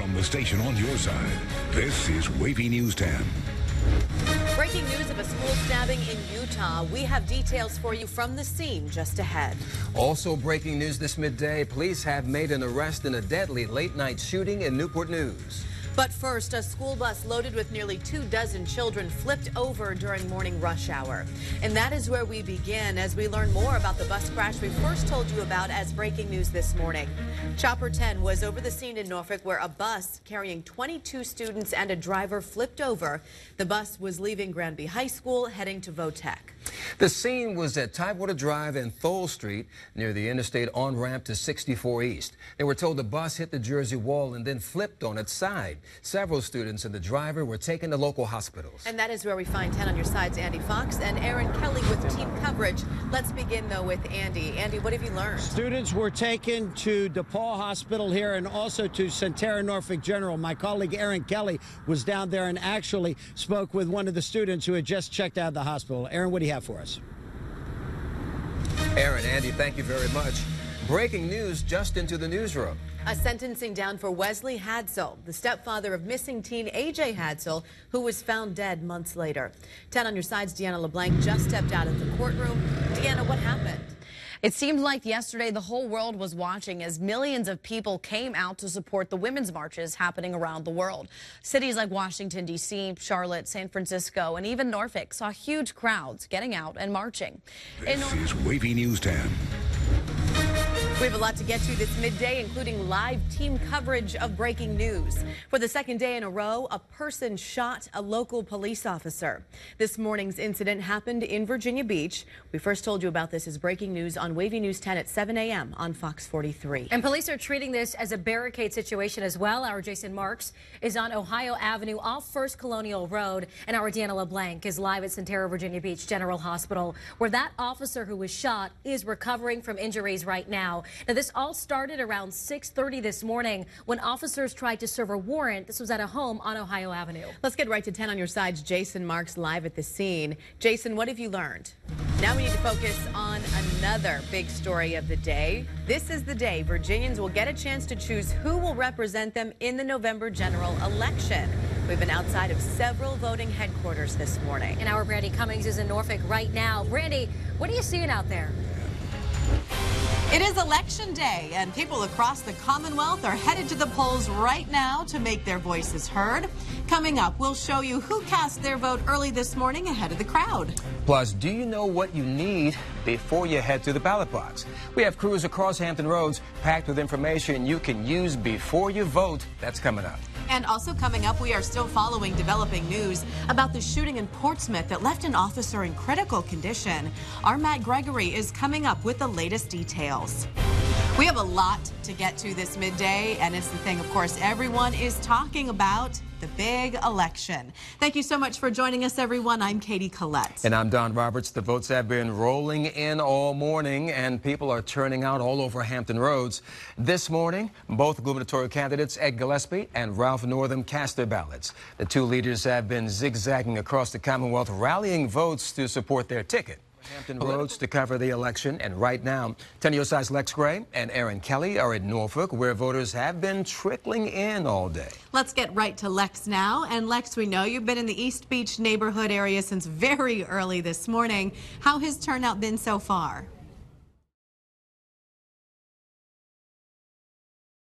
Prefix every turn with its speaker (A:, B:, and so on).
A: from the station on your side. This is Wavy News 10.
B: Breaking news of a school stabbing in Utah. We have details for you from the scene just ahead.
C: Also breaking news this midday, police have made an arrest in a deadly late-night shooting in Newport News.
B: But first, a school bus loaded with nearly 24 children flipped over during morning rush hour. And that is where we begin as we learn more about the bus crash we first told you about as breaking news this morning. Chopper 10 was over the scene in Norfolk where a bus carrying 22 students and a driver flipped over. The bus was leaving Granby High School heading to Votech.
C: The scene was at Tidewater Drive and Thole Street near the interstate on-ramp to 64 East. They were told the bus hit the Jersey wall and then flipped on its side. Several students and the driver were taken to local hospitals. And
B: that is where we find 10 on your side's Andy Fox and Aaron Kelly with team coverage. Let's begin, though, with Andy. Andy, what have you learned?
D: Students were taken to DePaul Hospital here and also to Centera Norfolk General. My colleague Aaron Kelly was down there and actually spoke with one of the students who had just checked out of the hospital. Aaron, what do you have for us?
C: Aaron, Andy, thank you very much. Breaking news just into the newsroom.
B: A sentencing down for Wesley Hadsell, the stepfather of missing teen A.J. Hadsell, who was found dead months later. 10 on your side's Deanna LeBlanc just stepped out of the courtroom. Deanna, what happened?
E: It seemed like yesterday the whole world was watching as millions of people came out to support the women's marches happening around the world. Cities like Washington, D.C., Charlotte, San Francisco, and even Norfolk saw huge crowds getting out and marching.
A: This is Wavy News 10.
B: We have a lot to get to this midday, including live team coverage of breaking news. For the second day in a row, a person shot a local police officer. This morning's incident happened in Virginia Beach. We first told you about this as breaking news on Wavy News 10 at 7 a.m. on Fox 43.
F: And police are treating this as a barricade situation as well. Our Jason Marks is on Ohio Avenue off First Colonial Road, and our Deanna LeBlanc is live at Centera Virginia Beach General Hospital, where that officer who was shot is recovering from injuries right now. Now, this all started around 6:30 this morning when officers tried to serve a warrant. This was at a home on Ohio Avenue.
B: Let's get right to 10 on your side's Jason Marks live at the scene. Jason, what have you learned? Now we need to focus on another big story of the day. This is the day Virginians will get a chance to choose who will represent them in the November general election. We've been outside of several voting headquarters this morning.
F: And our Brandy Cummings is in Norfolk right now. Brandy, what are you seeing out there?
B: It is election day, and people across the Commonwealth are headed to the polls right now to make their voices heard. Coming up, we'll show you who cast their vote early this morning ahead of the crowd.
C: Plus, do you know what you need before you head to the ballot box? We have crews across Hampton Roads packed with information you can use before you vote. That's coming up.
B: And also coming up, we are still following developing news about the shooting in Portsmouth that left an officer in critical condition. Our Matt Gregory is coming up with the latest details. We have a lot to get to this midday, and it's the thing, of course, everyone is talking about, the big election. Thank you so much for joining us, everyone. I'm Katie Collette.
C: And I'm Don Roberts. The votes have been rolling in all morning, and people are turning out all over Hampton Roads. This morning, both gubernatorial candidates, Ed Gillespie and Ralph Northam, cast their ballots. The two leaders have been zigzagging across the Commonwealth, rallying votes to support their ticket. Hampton Roads to cover the election, and right now, 10 your size Lex Gray and Aaron Kelly are at Norfolk, where voters have been trickling in all day.
B: Let's get right to Lex now. And Lex, we know you've been in the East Beach neighborhood area since very early this morning. How has turnout been so far?